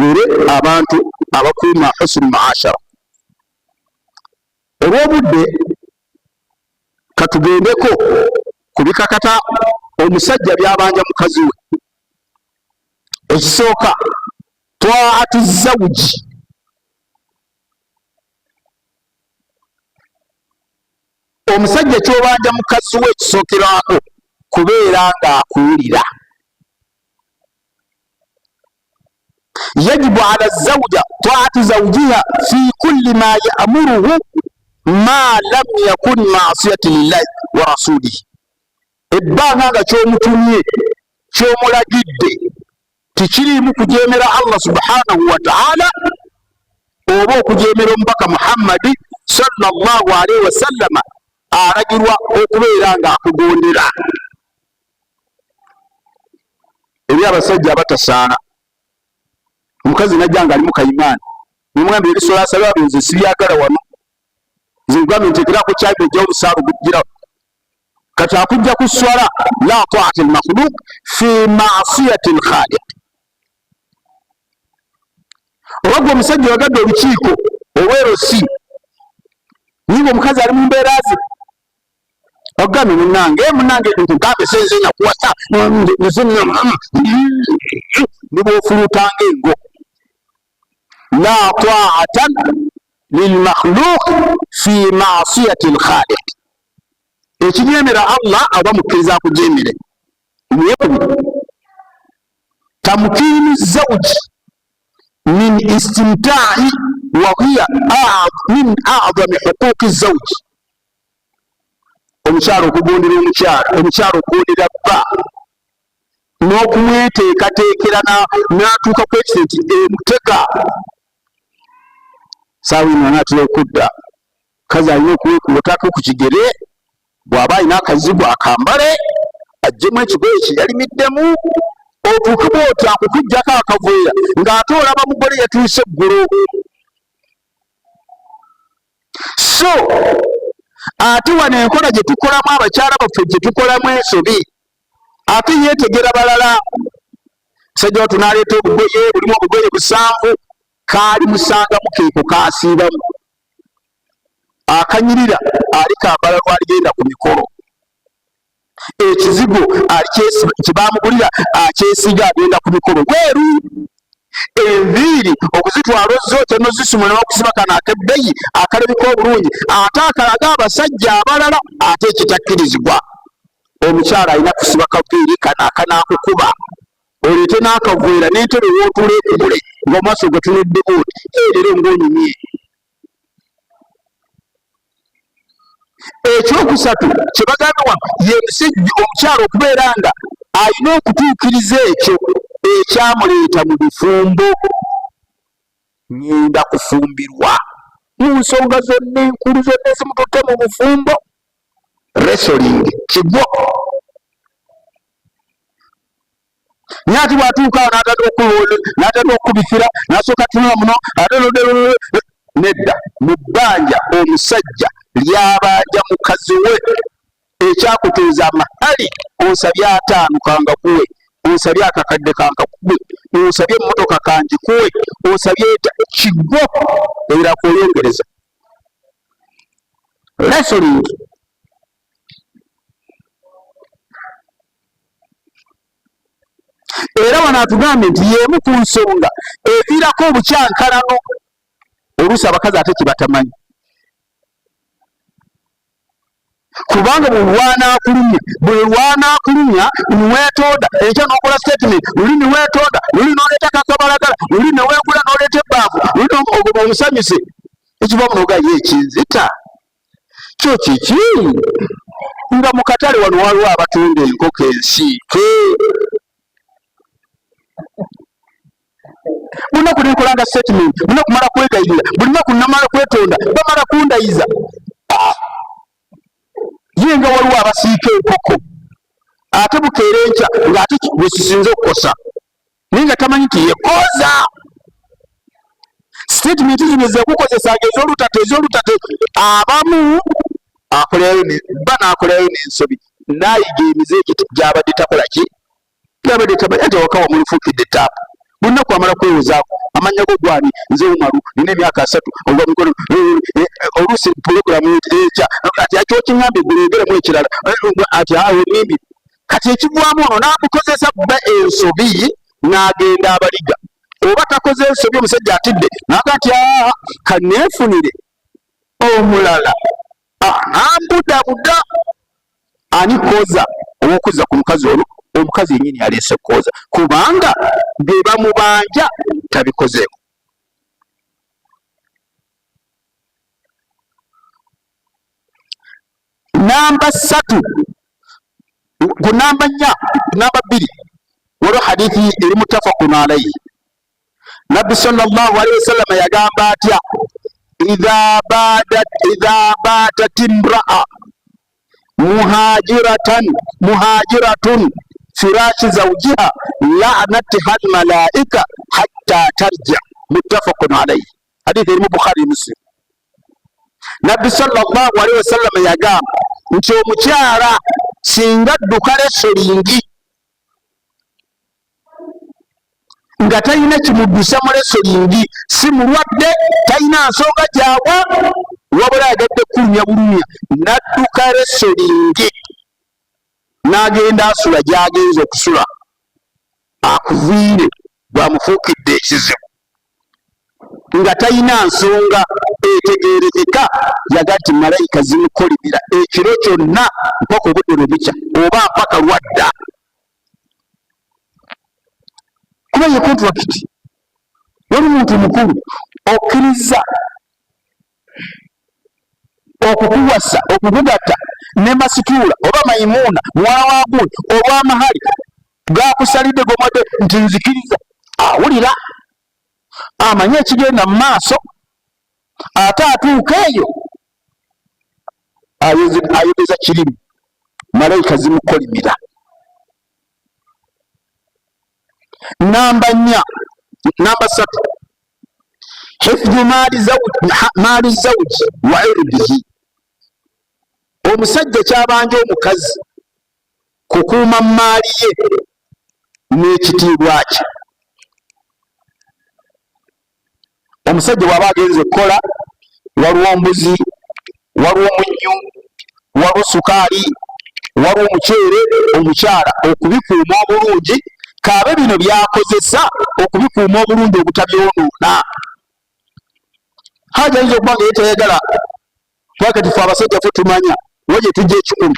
tubere abantu abakuuma husn muashara. Olw'obudde katugendeko ku bikakata omusajja byabanja mukazi we. Ekisooka taatu zawji, omusajja kyobanja mukazi we ekisookerwako kubeera ng'akuwulira. yajibu ala zawja taatu zawjiha fi kulli ma ya'muruhu ma lam yakun ma'siyati lillahi wa rasulihi. Ebbanga nga kyomutumye kyomulagidde tikirimu kujeemera Allah subhanahu wa ta'ala oba okujeemera omubaka Muhammadi sallallahu alaihi wasallama, alagirwa okubeera ng'akugondera. Eri abasajja abatasaana, omukazi najja nga ali mu kayimaani nimugamba erisola asabye abinze sibyagala wano, zingambye ntekerako kyaibe ejja olusaalu gujjirawo. Kati akujja ku swala la ta'ati al-makhluq fi ma'siyati al-khaliq. Obagwa omusajja wagadde olukiiko olw'erosi ninga omukazi ali mu mbeera ze, ogambye munange ntugambe senzenya kuwasa nibwofulutanga engo. La ta'atan lilmakhluq fi ma'siyati al-khaliq. Ekijeemera Allah aba mukkiriza akujeemere. Tamkinu zawji min istimta'i wa hiya min a'zami huquqi zawji. Omukyalo okugondera omukyalo okugondera bba n'okumweteekateekera n'atuuka ku ekisa nti emutega saawa eno anaatera okudda. Kazi alina okuwekubotako ku kigere, bw'aba alina akazibu akambale aggyemu ekigoye kiyalimiddemu, otuuke bw'oti akukuggyako akaveera ng'ate olaba mugole yatuuse eggulo. So ate wano enkola gye tukolamu abakyala baffe gye tukolamu ensobi, ate yeetegera balala. Sajja watu n'aleeta obugoye bulimu obugoye 7 kaali musangamu keeko kaasiibamu, akanyirira ali kambala lwaligenda ku mikolo, ekizigo kyebamugulira akyesiga agenda ku mikolo bweru, enviiri okuzitwala ozzookya n'ozisumula n'okusiba kano akebbeyi akalabika obulungi, ate akalaga abasajja abalala ate ekitakkirizibwa. Omukyala alina kusiba kaviiri kano akanaakukuba, oleete n'akaveera n'entebe w'otuula ekubule ng'omaaso gatunudde oti erero ng'onyumye. Ekyokusatu kye bagamba wano ye omukyala okubeera nga alina okutuukiriza ekyo ekyamuleeta mu bifumbo. Ngenda kufumbirwa mu nsonga zonna enkulu zonna ezimututte mu bufumbo. Wrestling kigwo. Naye bw'atuuka awo n'atera okubikira n'asooka tunula muno ate nedda mu bbanja omusajja lyabanja mukazi we ekyakutuuza amahali, onsabye 5 kangakuwe, onsabye akakadde kankakuwe, onsabye emmotoka kanjikuwe, onsabye kigwo era kweyongereza. Wrestling. Era wano atugambye nti y'emu ku nsonga eviirako obukyankalano. Oluusi abakazi ate kibatamanyi, kubanga buli lwanaakulumya niweetooda enkya n'okola statement, luli niweetooda, luli n'oleeta kakabalagala, luli neweegula n'oleeta ebbaafu, luli omusanyuse, ekiva munoga ye ekinzita kyo kiki. Nga mu katale wano waliwo abatunda enkoko ensiike. Bunaku nenkolanga statement, bunaku mala kwegayirira, bulinaku namala kwetonda, bamala kundayiza. Ye nga waliwo abasiika enkoko ate bukeera enkya ng'ate bwesisinze okukosa naye nga tamanyi nti yekoza. Statement zino zekukozesanga ez'olutate abamu n'akolayo n'ensobi n'ayiga emize gy'abadde takola ki, gy'abadde tamanyi nti awaka wamulufuukidde taapu. Bunaku kwamala kwewozaako amanya go gwani nze Umaru nina emyaka 3 oba mukolo oluusi pulogulamu eja ati akyokiŋŋambe guleegeremu ekirala ati awo nimbi kati ekigwamu ono n'amukozesa bba ensobi n'agenda abaliga oba takoze ensobi omusajja atidde naga nti kaneefunire omulala n'ambudabuda ani koza ow'okuzza ku mukazi olwo omukazi yennyini yaleese koza kubanga bye bamubanja tabikozeeko. Namba 3 ku namba 2 waliwo hadithi eri mutafaqun alayhi. Nabbi sallallahu alayhi wasallam yagamba atya idha badat imra'a muhajiratun firashi zawjiha la'natiha almalaika hatta tarja. Muttafaqun alayhi. Hadithi eri mu Bukhari Muslim. Nabbi sallallahu alayhi wasallam yagamba nti omukyala singa adduka lesolingi nga talina kimuddusa mu lesolingi, si mulwadde, talina nsonga gyagwa, wabula agadde kulumya bulumya, n'adduka lesolingi n'agenda asula gy'agenza okusula, akuviire bwamufuukidde ekizibu nga talina nsonga etegeerekeka, yaga nti malayika zimukolimira ekiro kyonna mpaka obudde lwe bukya oba mpaka lwadda. Kuba ye kontrakiti wali muntu mukulu okkiriza okukuwasa okukugatta ne Masituula oba Mayimuuna muwala wa Gundi olw'amahali gakusalidde gomode nti nzikiriza, awulira amanye ekigenda mu maaso, ate atuuka eyo ayogeza kirimi, malayika zimukolimira. Namba 3 hifdhu maali zawji wa irdihi. Omusajja kyabanja omukazi kukuuma maali ye n'ekitiibwa kye. Omusajja bw'aba agenze kukola, waliwo mbuzi, waliwo munnyo, waliwo sukaali, waliwo omuceere, omukyala okubikuuma obulungi, kaabe bino byakozesa okubikuuma obulungi obutabyonoona. Haja ayinza okuba nga yetayagala twakati ffe abasajja ffe tumanya waje tujja 10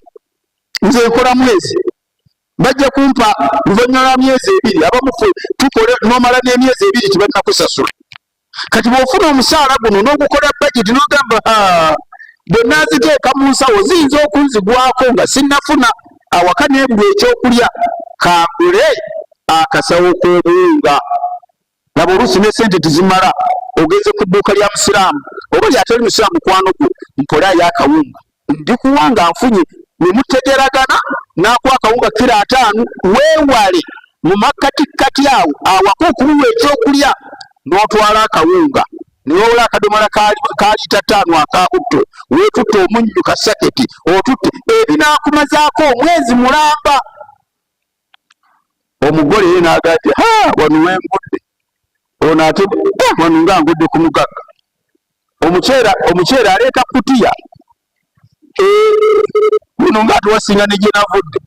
nze nkola mwezi bajja kumpa luvannyuma lwa myezi 2 abamu ffe tukole n'omala n'emyezi 2 tebannakusasula. Kati bw'ofuna omusaala guno n'ogukola budget n'ogamba bwe naaziteeka mu nsawo ziyinza okunzigwako nga sinnafuna awaka n'ebulwa ekyokulya, kangule akasawo k'obuwunga. Laba oluusi ne sente tezimala, ogenze ku dduuka lya musiraamu oba lyatali musiraamu mukwano gwo, mpolayo akawunga ndikuwa nga nfunye, ne mutegeragana n'akuwa akawunga kilo 5, weewale mu makkatikkati awo awaka okuluwa ekyokulya n'otwala akawunga niwola akadomola ka lita 5 akabutto, weetutte omunnyu ka saketi otutte, ebinaakumazaako omwezi mulamba. Omugole ye n'agaa nti wano wengudde, ono ate wano nga ngudde ku mugagga. Omuceere aleeta kutiya guno nga atuwasinga ne gye navudde,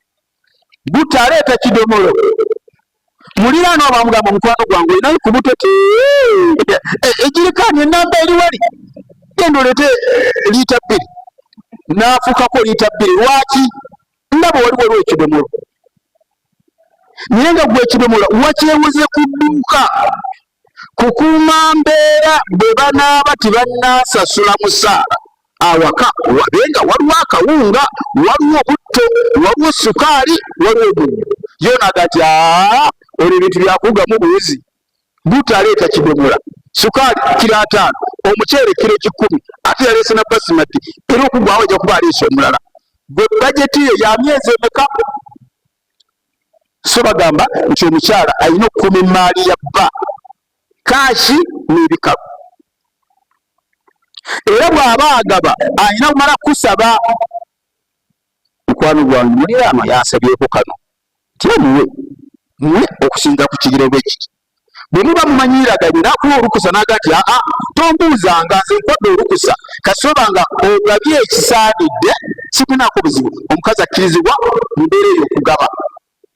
butta aleeta kidomolo, muliraano abamugamba mukwano gwange olinayo ku butete egirikaani enamba eri wali, genda oleete liita 2, n'afukako liita 2. Lwaki? Ndaba wali waliwo ekidomolo, naye nga gwe ekidomolo wakyewuze ku dduuka kukuuma mbeera bwe banaaba tebannaasasula musaala awaka, wabenga waliwo akawunga, waliwo butto, waliwo sukaali, waliwo munnyo. Yonaga nti olwo ebintu byakugamu buwuzi. Butta aleeta kidomola, sukaali kilo 5, omuceere kilo 10, ate yaleese na basimati, era okugwawo ajja kuba aleese omulala. Gwe bajeti ye ya myezi emeka? So bagamba nti omukyala alina okukuuma emaali ya bba, kaashi n'ebikalu. Era bw'aba agaba alina kumala kusaba. Mukwano gwange muliraano yansabyeko kano nti muwe okusinza ku kigero bwe kiti. bwe muba mumanyiraganye nakuwa olukusa nagati aa tombuuzanga nze nkwadde olukusa kasobanga ogabye ekisaanidde sikunako buzibu omukazi akkirizibwa mu mbeera eyo okugaba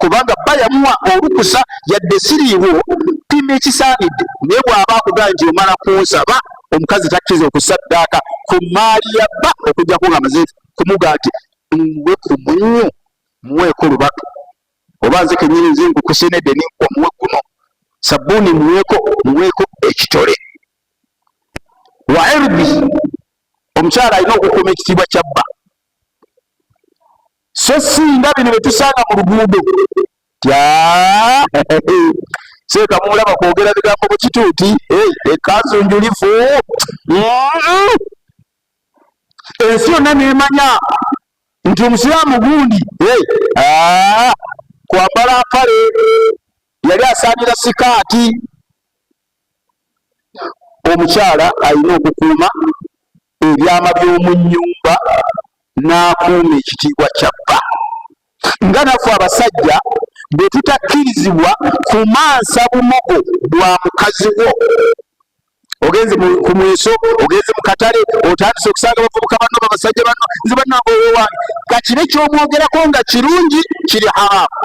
kubanga bba yamuwa olukusa yadde siriiwo pima ekisaanidde naye bw'aba akugamba nti omala kunsaba omukazi takkiriza okusaddaaka ku maali ya bba okujjako nga amaze kumugaa nti muwe ku munyu muweeko lubatu oba nze kenyini nze ngukusenedde ninkwa muwe guno sabbuuni muweeko ekitole wa irbi omukyala alina okukuuma ekitiibwa kya bba so singa bino bye tusanga mu luguudo seeka mulaba kwogera bigambo mu kituuti ekanzu njulifu ensi yonna neemanya nti omusiraamu gundi kwambala mpale yali asaanira sikaati. Omukyala alina okukuuma ebyama by'omu nnyumba n'akuuma ekitiibwa kya bba. Nga naffe abasajja bwe tutakkirizibwa kumansa bumogo bwa mukazi wo. Ogenze ku mweso, ogenze mu katale, otandise okusanga abavubuka banno babasajja banno nze bannange owowange kakibe ky'omwogerako nga kirungi kiri haramu,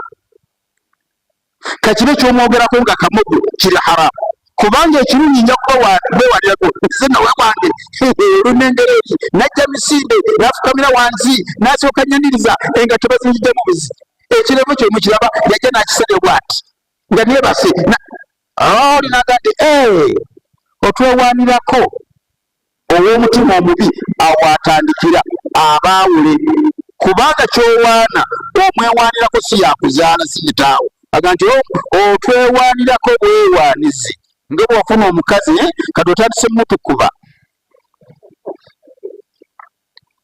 kakibe ky'omwogerako nga kamogo kiri haramu, kubanga ekirungi nja kuba bwewalirako nze nawe wange olunengero eri najja misinde nafukamira wansi nasooka nyaniriza engatto bazinjiddemu buzi ekirevu kye mukiraba yajja nakisabye bwati nga neebase olinagadde otwewanirako ow'omutima omubi awo atandikira abaawule kubanga kyowaana omwewanirako si yakuzaala si kitaawo aga nti otwewanirako bwewaanizi nga bwafuna omukazi kati otandise mutukuba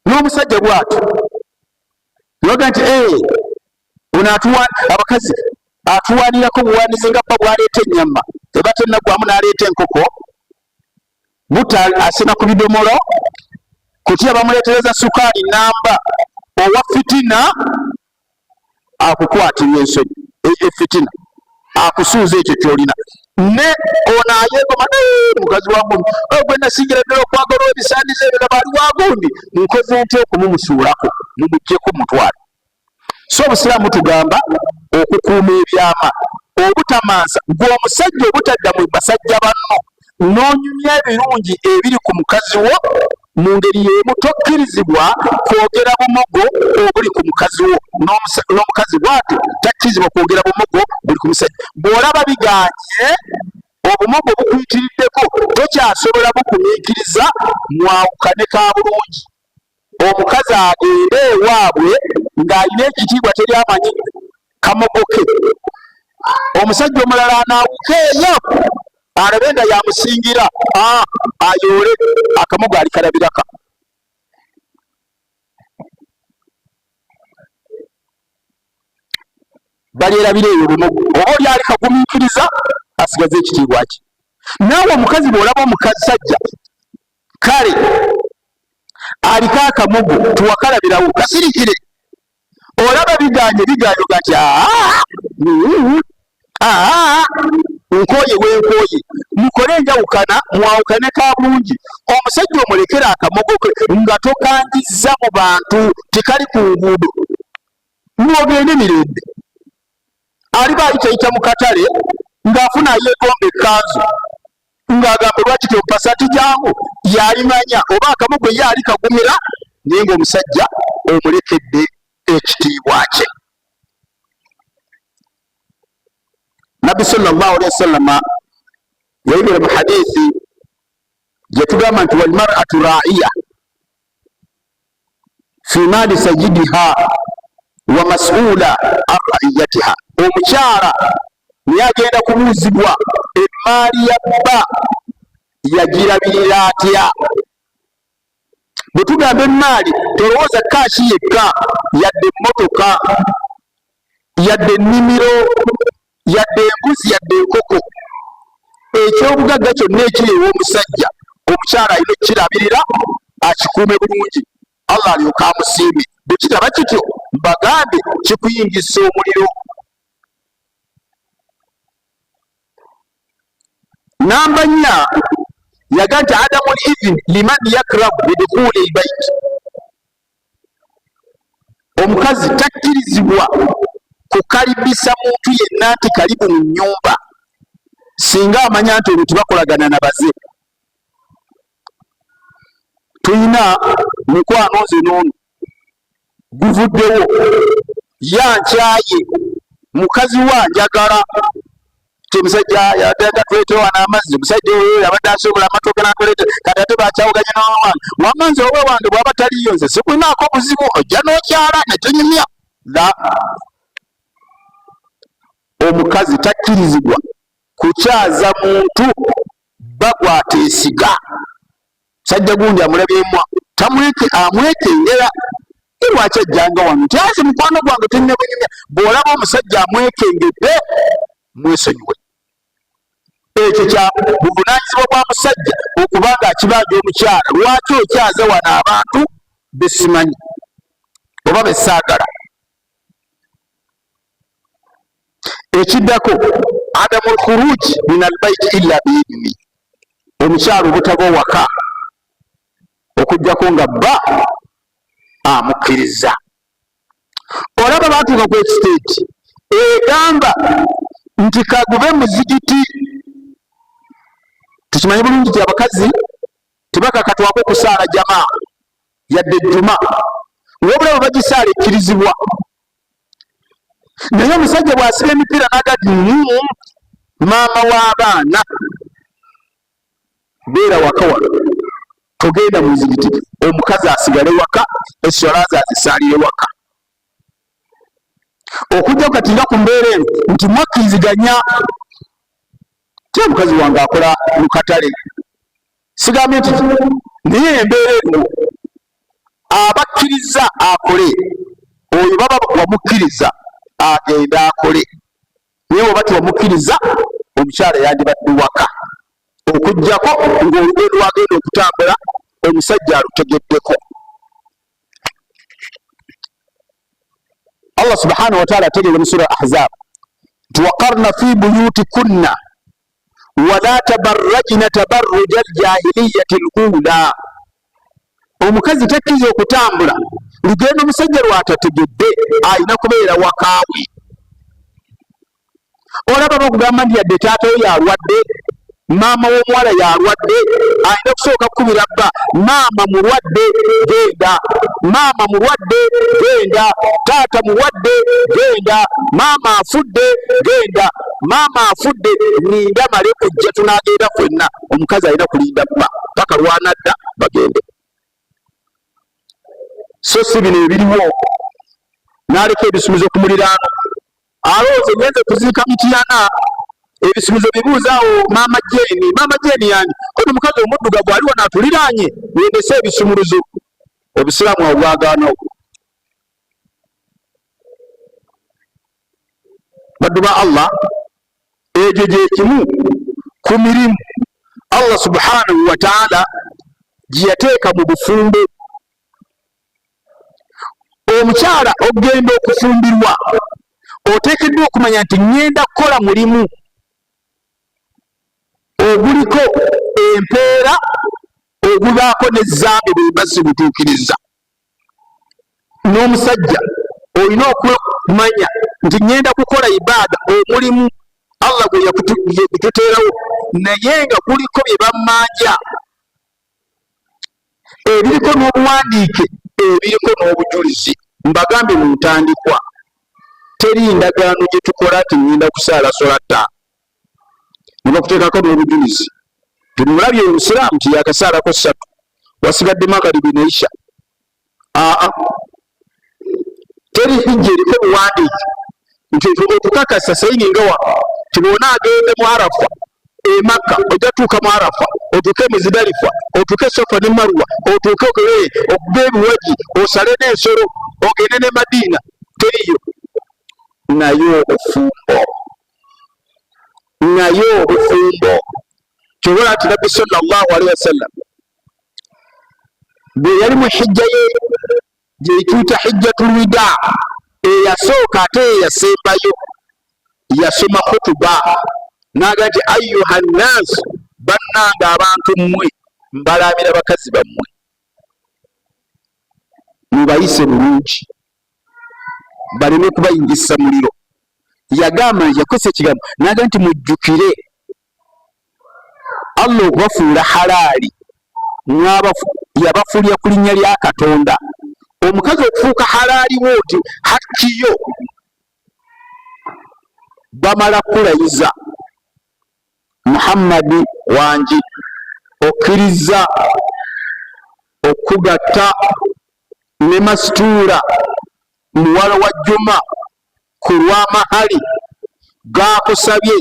n'omusajja bw'atyo yoga nti ono abakazi atuwanirako buwanizi nga bba bwaleeta ennyama eba tennagwamu n'aleeta enkoko buta asena ku bidomolo kutya bamuleetereza sukaali namba owa fitina akukwatirwa ensonyi efitina akusuuza ekyo kyolina ne ono ayeegoma mukazi wagundi gwe nasingira ddala okwagala ebisaanizo ebyo nabaali wagundi nkoze nti okumumusuulako mumuggyeko mutwale. So obusiraamu tugamba okukuuma ebyama obutamansa gwe omusajja obutadda mu basajja banno n'onyumya ebirungi ebiri ku mukazi wo mu ngeri y'emu tokkirizibwa kwogera bumogo obuli ku mukazi wo n'omukazi bw'atyo takkirizibwa kwogera bumogo buli ku musajja. Bw'olaba biganye obumogo bukuyitiriddeko tokyasobola bukumiikiriza mwawukane ka bulungi. Omukazi agende ewaabwe ng'alina ekitiibwa teri amanyi kamogo ke, omusajja omulala anaawuka eyo alabe nga yamusingira ayoole akamogo ali kalabiraka. Balyerabira eyo bumogo oba oli ali kagumiikiriza asigaze ekitiibwa kye. Naawe omukazi bw'olaba omusajja kale aliko akamogo tuwakalabirawo kasirikire olaba biganye bigayoga nti nkooye wenkooye mukole enjawukana mwawukane ka bulungi. Omusajja omulekera akamogo ke nga tokangiza mu bantu tekali ku nguudo mwogende mirembe. Aliba ayitayita mu katale ng'afuna yeegomba ekkanzu ng'agamba lwaki tompasati jangu yalimanya oba akamogo ye ali kagumira naye ng'omusajja omulekedde ekitiibwa kye. Nabbi sallallahu alaihi wasallam yayogera mu hadiisi gye tugamba nti walmar'atu ra'iya fi maali sayyidiha wa mas'ula an ra'iyatiha. Omukyala naye agenda kubuuzibwa emaali ya bba yagirabirira atya. Bwe tugamba emaali tolowooza kaashi yekka, yadde emmotoka, yadde ennimiro, yadde embuzi, yadde enkoko. Ekyobugagga kyonna ekiri ew'omusajja omukyala alina okukirabirira akikuume bulungi Allah alyoka amusiime. Bwe kitaba kityo mbagambe kikuyingisa omuliro. namba 4 yaga nti adamu lidhin liman yakrahu bidukhuli lbait. Omukazi takkirizibwa kukalibisa muntu yenna nti kalibu mu nnyumba singa amanya nti olwo tebakolagana na baze. Tuyina mukwano nze n'ono guvuddewo yankyaye mukazi wa njagala ti omusajja yatega tuleete wana amazzi omusajja oyo yabadde asobola amatooke n'atuleete kati ate bakyawuganye n'omwana wamma nze owe wange bw'aba taliyo nze sikulinaako buzibu ojja n'okyala ne tunyumya la. Omukazi takkirizibwa kukyaza muntu bagwateesiga. Sajja gundi amulabyemu amwekengera lwaki ajjanga wano nti ase mukwano gwange tulina bunyumya. Bw'olaba omusajja amwekengedde mwesonyiwe. Ekyo kya buvunaanyizibwa bwa musajja okubanga akibanja omukyala. Lwaki okyaza wano abantu besimanyi oba besaagala? Ekiddako adamu lkhuruji min albaiti illa biidni. Omukyala obutava waka okujjako nga bba amukkiriza. Olaba batuuka ku ekisiteeti egamba nti kagube muzigiti. Tukimanyi bulungi nti abakazi tebakakatwako okusaala jamaa yadde ejjuma wabula bwe bagisaala ekkirizibwa. Naye omusajja bw'asiba emipiira n'agati maama w'abaana beera waka wano togenda muzigiti. Omukazi asigale waka essola ze azisaalire waka. Okujja kati nga ku mbeera eno nti mwakkiriziganya ti omukazi wange akola mu katale sigambye nti naye embeera eno abakkiriza akole oyo baba wamukkiriza agenda akole. Naye oba tiwamukkiriza omukyala yandibadde waka okujjako ng'olugendo lwagenda okutambula omusajja alutegeddeko. Allah subhanahu wa ta'ala ategeeza mu sura Ahzab nti waqarna fi buyutikunna wala tabarrajna tabarruja aljahiliyati alula. Omukazi takkiriza okutambula lugendo omusajja lwatategedde alina kubeera wakaawe. Olaba bakugamba nti yadde taata we yalwadde maama w'omuwala yalwadde alina kusooka kukubira bba maama mulwadde genda, maama mulwadde genda, taata mulwadde genda, maama afudde genda, maama afudde ninda male kujja tunaagenda ffenna. Omukazi alina kulinda bba paka lwanadda bagende. So si bino ebiriwo n'aleka ebisumizo ku muliraano alowooza ngenze kuziika mityana ebisumizo bibuuzaawo maama Jeni. Maama Jeni yani kono omukazi omuddugavu ali wano atuliraanye yendese ebisumuluzo. Obusiraamu obwagaanawo. Baddu ba Allah egyo gye kimu ku mirimu Allah subhanahu wa ta'ala gye yateeka mu bufumbo. Omukyala ogenda okufumbirwa oteekeddwa okumanya nti ngenda kukola mulimu oguliko empeera ogubaako n'ezzambi bwe bazibutuukiriza. N'omusajja olina okumanya nti ngenda kukola ibaada omulimu Allah gwe yakututeerawo naye nga kuliko bye bammanja ebiriko n'obuwandiike ebiriko n'obujulizi. Mbagambye mu ntandikwa teri ndagaano gye tukola nti ngenda kusaala sola ttaano ne bakuteekako n'obujulizi. Temulabye Omusiraamu nti yakasaalako 3 wasigadde magaribi ne isha. Teri hijja eriko buwandiike nti otukakasa sayini nga wa tibona agende mu Arafa e Makka ojja tuuka mu Arafa otuuke Muzidalifa otuuke Safa ne Marwa otuuke okube ebiwaji osale n'ensolo ogende ne Madina. Teriyo. Nayo obufumbo kyobola nti Nabbi sallallahu alaihi wasallam bwe yali mu hijja ye gyeyituuta hijjatul wida eyasooka ate eyasembayo yasoma khutuba n'aga nti ayyuha nnaas bannanga abantu mmwe mbalamira bakazi bammwe mubayise bulungi baleme kubayingisa muliro. Yagamba yakozesa ekigambo naga nti mujjukire Allah okubafuula halaali yabafuulira ku linnya lya Katonda. Omukazi okufuuka halaali wooti hakkiyo bamala kulayiza Muhammadi wangi okkiriza okugatta ne Mastuura muwala wa Juma ku lw'amahali gaakusabye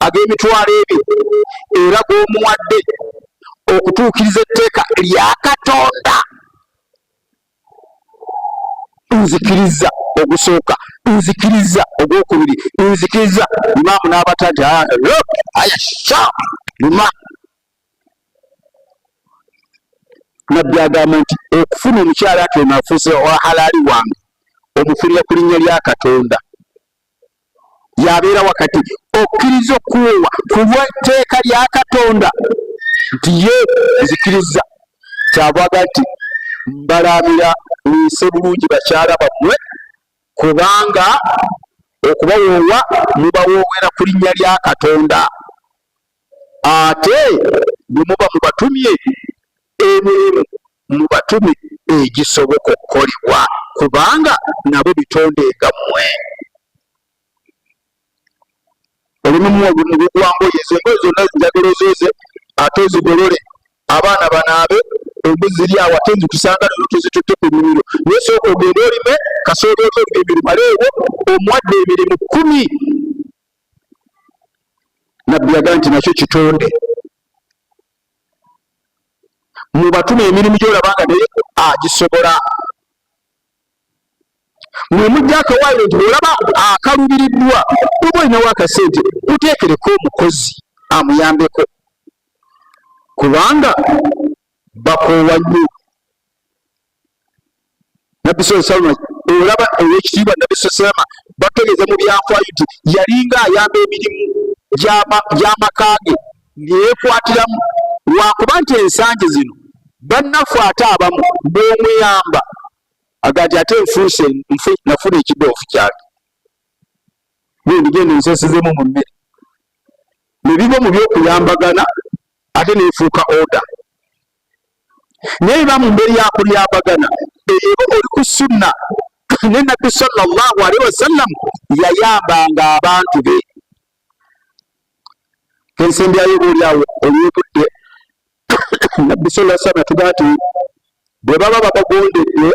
ag'emitwalo ebyo era g'omuwadde okutuukiriza etteeka lya Katonda. Nzikiriza ogusooka, nzikiriza ogwokubiri, nzikiriza. Imaamu n'abatati ayasha luma. Nabbi agamba nti okufuna omukyala ati ono afuuse wa halaali wange omufulira ku linnya lya Katonda yabeera wakati okkiriza okuwewa ku lw'etteeka lya Katonda nti ye nzikiriza. Kyavaga nti mbalamira mwise bulungi bakyala bammwe kubanga okubawoowa mubawoowera ku linnya lya Katonda. Ate bwe muba mubatumye emirimu mubatume egisoboka okukolebwa kubanga nabo bitonde gammwe. Olumu mugugwangoye ezo engoye zonna njagala ozooze ate ozigolole abaana banaabe embuzi ziri awo ate nzikusanga lero tuzitutte ku nnimiro naye sooka ogende olime kasooli oli emirimu aleewo omuwadde emirimu 10. Nabbi yagamba nti nakyo kitonde mubatume emirimu gy'olabanga naye agisobola. Mwe mujja akawaayiro nti olaba akalubiriddwa oba olinawo akasente muteekereko omukozi amuyambeko kubanga bakoowa nnyo. Nabbi sallallahu olaba ow'ekitiibwa Nabbi sallallahu bategeeza mu byafaayo nti yalinga ayamba emirimu gy'amaka ge neyeekwatiramu lwakuba nti ensangi zino bannaffe ate abamu b'omuyamba agati ate nafuna ekidoofu kyange bwendigenda ensesezemu mu mmere ne biba mu by'okuyambagana ate neefuuka oda naye biba mu mberi ya kulyambagana eba oli ku sunna ne Nabbi sallallahu alaihi wasallam yayambanga abantu be. Kensembyayo boolyawo olwebudde Nabbi sallallahu alaihi wasallam atugaa nti bwe baba babagondedde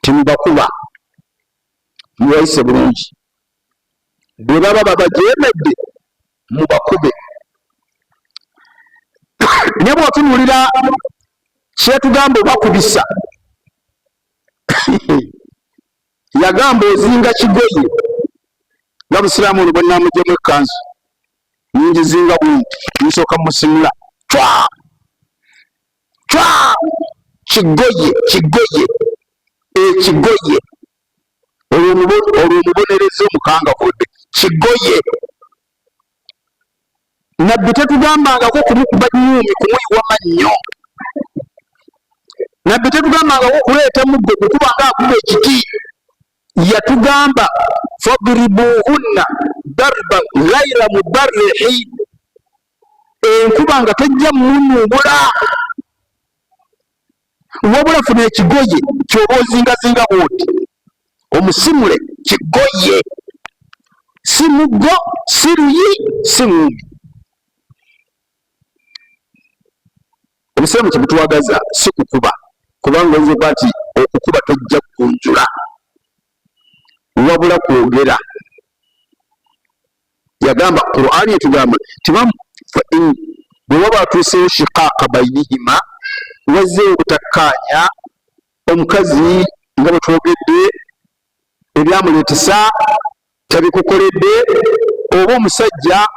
timubakuba mubayise bulungi, bwe baba babajeemedde mubakube. Naye bw'otunuulira kyetugamba obakubisa yagamba ozinga kigoye nga Busiraamu ono bwe nnaamuggyemu ekkanzu ningizinga bwinti nsooka musimula cwa kigoye ekigoye olwo omubonereza omukangavudde kigoye. Nabbi tetugambangako kumukuba nnyumi kumuyiwa mannyo. Nabbi tetugambangako kuleeta muggo kukubanga akuba ekiti. Yatugamba fadribuhunna darban ghayra mubarrihi, enkuba nga tejja mmunuubula wabula funa ekigoye kyoba ozingazinga bwoti omusimule kigoye, si muggo si luyi si ngumi. Obusiraamu kyebutwagaza si kukuba kubanga oyinza okuba nti okukuba tojja kukunjula wabula kwogera. Yagamba Qur'ani etugamba tibamu bwe waba atuuseewo shiqaaqa bainihima wazze obutakkaanya omukazi nga bwe twogedde ebyamuleetesa tabikukoledde oba omusajja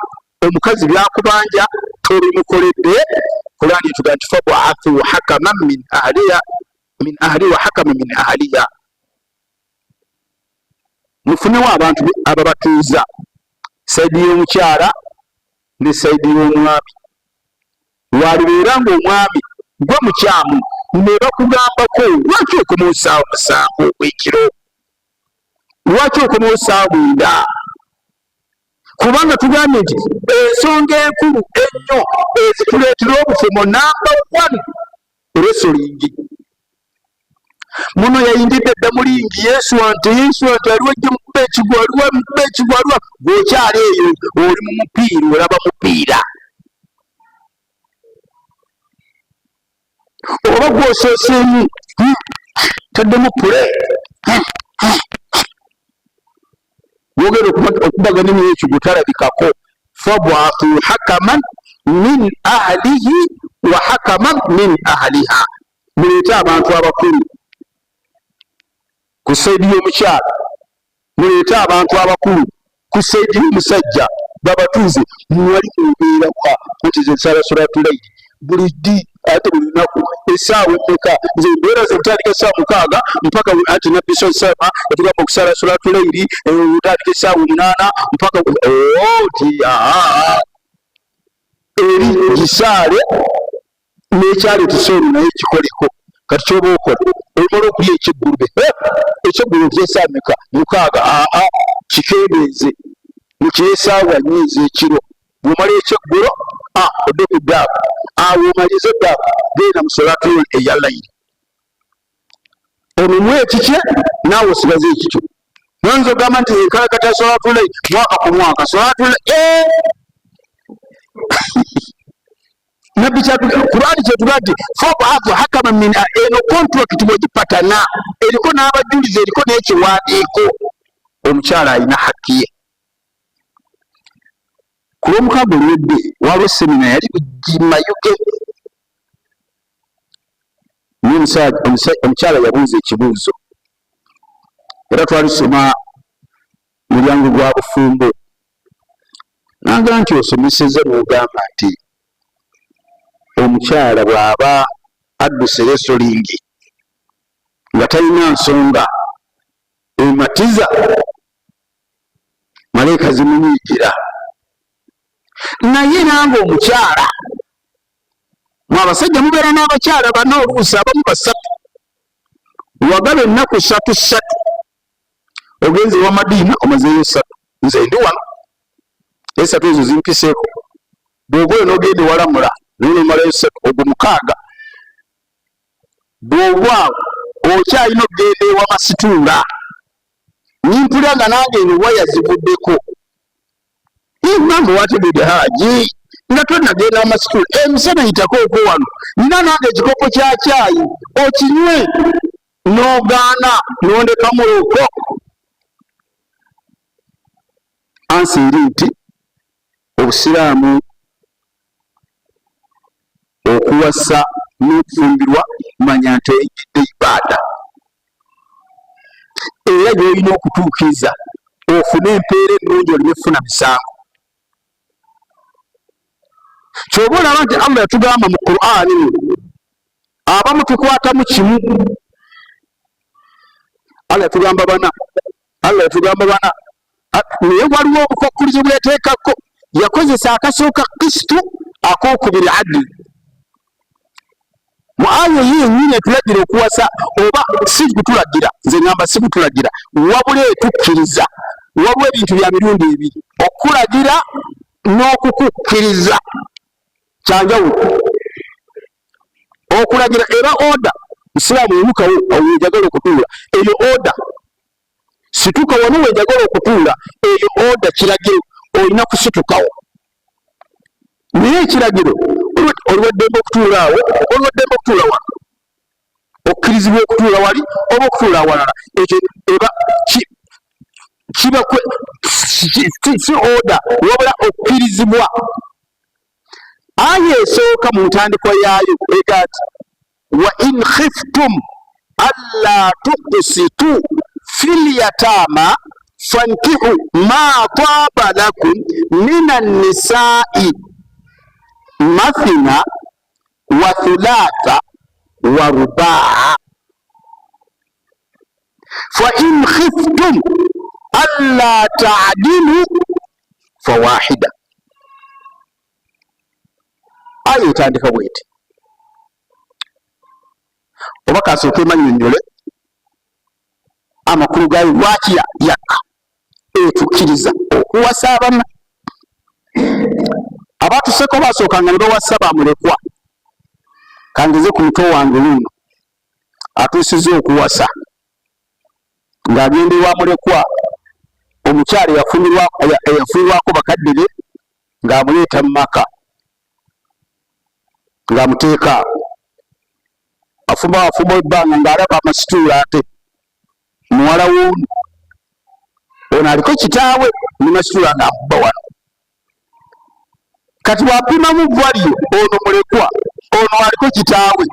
omukazi byakubanja tobimukoledde. Qur'ani etugamba nti fab'athu hakaman min ahlihi wa hakaman min ahliha, mufunewo abantu ababatuuza saidi y'omukyala ne saidi y'omwami walibeera ng'omwami gwe mukyamu ne bakugambako lwaki okomaosaawo musanvu ogw'ekiro lwaki okomaosaawo 9 kubanga tugambye nti ensonga enkulu ennyo ezituleetera obufumo namba 1 wrestling. Muno yayindidde eddamulingi Yesu ante aliwo ejje mukuba ekigwo aliwo gwokyali eyo oli mu mupiira olaba mupiira oba gwosooseemu taddemu pule wogera okubagana emiyo ekigwo talabikako fabwatu hakaman min ahlihi wa hakaman min ahliha muleete abantu abakulu ku saidi y'omukyala muleete abantu abakulu ku saidi y'omusajja babatuuze mwali mubeerawa nti ze nsala solatulaidi buli ddi ate buli lunaku essaawa emmeka nze embeera ze ntandika essaawa 6 mpaka ati nabbiso nsama etugamba okusala solatulaidi otandika essaawa 8 mpaka ti eri gisaale n'ekyali tusoolu naye kikoleko kati kyoba okola omala okulya ekyeggulube ekyeggulu kyesaammeka 6 kikendeeze mukyesaawa 4 ez'ekiro bwomala ekyeggulo odde ku ddaabu awo omalize ddaabu genda mu solatulaidi eya layiri omumu ekikye naawe osigaze ekikyo nonza ogamba nti enkalakata solatulaidi mwaka ku mwaka solatulaidi nabbi Qur'ani kyetugamba nti fab'athu hakaman min eno contract bwegipatana eriko n'abajulizi eriko n'ekiwandiiko omukyala alina hakki ye ku lw'omukaaga olwedde waliwo semina yali bugimayuge omukyala yabuuza ekibuuzo era twalisoma mulyango gwa bufumbo nagamba nti osomeseza n'ogamba nti omukyala bw'aba adduse wrestling nga talina nsonga ematiza maleeka zimunyiigira naye nange omukyala mu abasajja mubeera n'abakyala bana oluusi abamu 3 wagaba ennaku 3 ogenze wa madiina omazeeyo 3 nze ndi wano 3 ezo zimpiseeko bw'ogoyo n'ogenda walamula nomalayo 3 ogwo 6 bw'obwawo okyalina okugenda ewa masituula nimpulira nga nange eno waya zivuddeko mambo wategedde haji nga tonnagenda amasituula emisana yitako okwo wano nina nange ekikopo kya caayi okinywe n'ogaana n'ondekamu okwo ansiiri nti obusiraamu okuwasa n'okufumbirwa manya nti eyingidde ibaada era gy'olina okutuukiriza ofune empeera ennungi oleme kufuna misango kyoba olaba nti Allah yatugamba mu Qur'ani abamu tukwatamu kimu Allah yatugamba bana naye waliwo obukwakkulizo bwe yateekako yakozesa akasooka kristu ak'okubiri adli mu aya yennyini etulagira okuwasa oba si kutulagira nze ngamba si kutulagira wabula etukkiriza waliwo ebintu bya mirundi ebiri okulagira n'okukukkiriza kyanjawulo okulagira era oda musiraamu yimukawo wejagala okutuula eyo oda situka wano wejagala okutuula eyo oda kiragiro olina kusitukawo naye ekiragiro olweddembe okutuula awo olweddembe okutuula wano okkirizibwa okutuula wali oba okutuula awalala ekyo eba kiba si oda wabula okkirizibwa aya esooka mu ntandikwa yaayo egati wa in khiftum alla tuqsitu fil yatama fankihu ma taba lakum minan nisa'i mathna wa thulatha wa rubaa fa in khiftum alla ta'dilu fawahida etandika bweti. Oba kasooke mannyonnyole amakulu gayo lwaki yakka etukkiriza okuwasa abaana. Abatuseeko basookanga ne bawasa bamulekwa. Kangeze ku muto wange luno atuusizza okuwasa ng'agenda ewa mulekwa, omukyala eyafunirwako bakadde be ng'amuleeta mu maka ng'amuteeka afumba ebbanga ng'alaba amasituula ate muwala w'ono ono aliko kitaawe ne masituula ng'amuba wano. Kati wapimamu valio ono mulekwa, ono aliko kitaawe.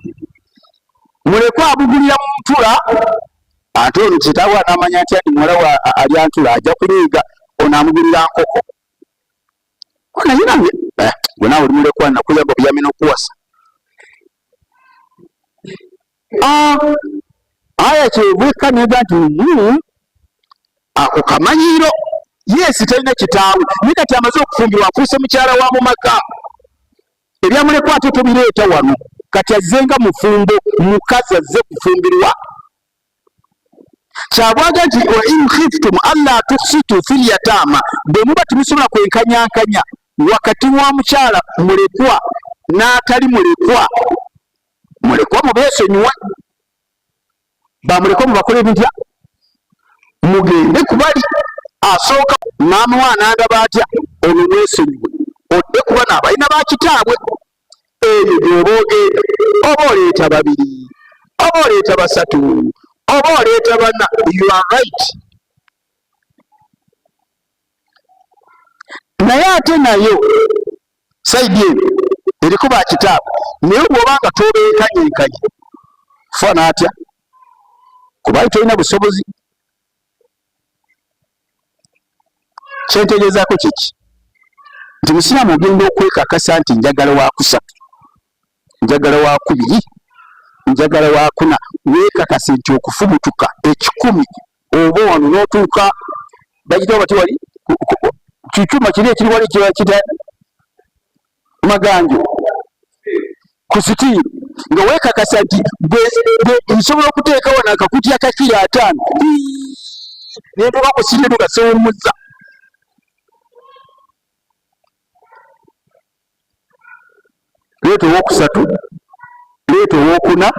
Mulekwa abugulira mu ntula ate ono kitaawe anamanya nti ati muwala wa alya ntula ajja kuliiga, ono amugulira nkoko. Ono yinamye gwe naawe oli mulekwa nakuyamba buyamye n'okuwasa. Aya kyevueka nega nti ako kamanyiiro yesi talina kitaawe naye kati amaze okufumbirwa afuuse mukyala wa mu maka. Ebyamulekwa ate tobireeta wano, kati azzenga mufumbo, mukazi azze kufumbirwa. Kyabwaga nti wa in khiftum alla tuksitu fil yatama, bwe muba temusobola kwenkanyankanya wakati wa mukyala mulekwa n'atali mulekwa, mulekwa mubeesonyiwe, bamulekwa mubakole bitya, mugende kubali asooka maama wa anandaba atya, ono mwesonyiwe odde kuba n'abalina ba kitaabwe. Eyo gy'oba ogenda, oba oleeta babiri, oba oleeta basatu, oba oleeta bana, you are right. Naye ate nayo saidi eyo eriko ba kitaabwe, naye bw'obanga tobeekanyenkanye fana atya kubaali tolina busobozi. Kyentegeezaako kiki nti musiraamu ogenda okwekakasa nti njagala wa kusatu, njagala wa kubiri, njagala wa kuna, weekakase nti okufubutuka ekikumi oba wano n'otuuka bagitawo bati wali kikyuma kiri ekiri wali kiba kita maganjo ku sitiiru, nga weekakasa nti nsobola okuteeka wano akakutya kakiri 5 nentuuka ku sitiiru gasewumuzza. Leeta owokusatu, leeta owokuna,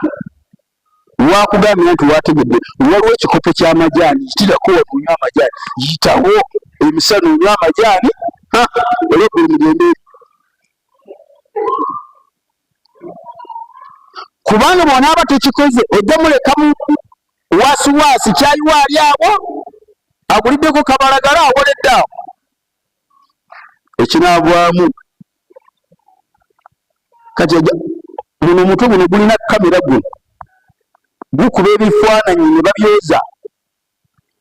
wakugambye nti wategedde waliwo ekikopo ky'amajaani, yitirako wano onywa amajaani, yitawo emisana onywa amajaani, olweggulo mugende. Kubanga bw'onaaba tekikoze ojja mulekamu waasiwaasi kyayiwa ali awo aguliddeko kabalagala awoledde awo. Ekinaavaamu kati buno omutwe guno gulina kamera, guno gukuba ebifaananyi ne babyoza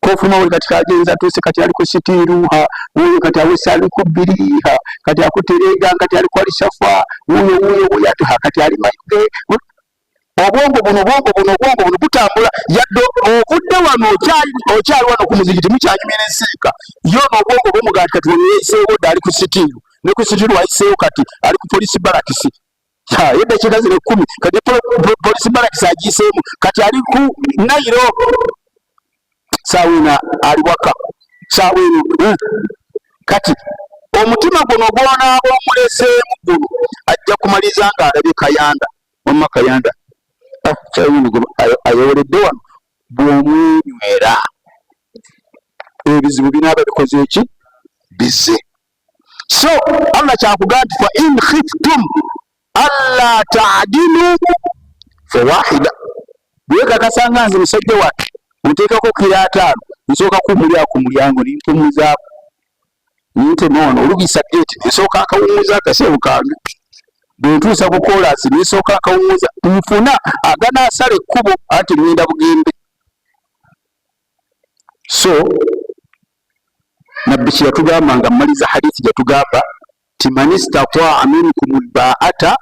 kofuma we kati kagenza tuuse kati ali ku sitiiru, wuuyo kati awese ali ku bbiri, kati akutereega kati ali ku alisafa, wuuyo ate kati ali maige. Obwongo buno butambula yadde ovudde wano okyali wano ku muzikiti mukyanyumya n'ensiika yono obwongo bwomugati kati weyeyiseewo dde ali ku sitiiru, ne ku sitiiru wayiseewo kati ali ku polisi barakisi. Yedde ekikazi 10 kati polisi barakisi agiseemu kati ali ku Nairo saawina ali waka saawina. Kati omutima guno gw'onaaba omuleseemu guno ajja kumaliza ng'alabye Kayanda wamma Kayanda ayoweredde wano bw'omwenywera ebizibu binaaba bikoze eki bizze. So Allah kyakugaa nti fa in khiftum alla ta'dilu fawahida, bwekakasa nga nze musajja wate nteekako kira 5 nsooka kumulya ku mulyango nimpumuzaako nintema wano olugisa gate nsooka akawumuza akaseebu kange bwentuusa ku koolaasi nisooka akawumuza nfuna aganaasala ekkubo anti ngenda bugembe. So nabbi kye yatugamba nga mmaliza hadithi gyatugamba ti man istataa minkum albaata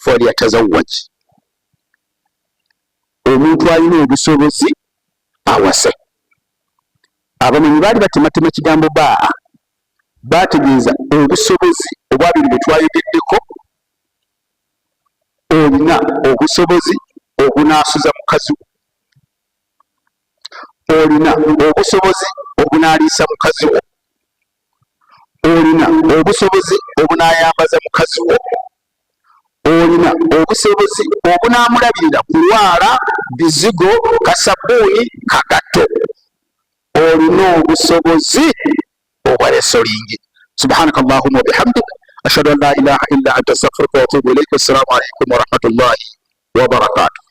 falyatazawwaj, omuntu alina obusobozi awase. Abamanyi baali batematema kigambo baa, bategeeza obusobozi obwa bino bye twayogeddeko olina obusobozi obunaasuza mukazi wo, olina obusobozi obunaaliisa mukazi wo, olina obusobozi obunayambaza mukazi wo, olina obusobozi obunamulabirira kulwala, bizigo, kasabuuni, kagato, olina obusobozi obwa resolingi. Subhanaka Allahumma wa bihamdik, ashhadu an la ilaha illa anta astaghfiruka wa atubu ilayk. Assalamu alaykum wa rahmatullahi wa barakatuh.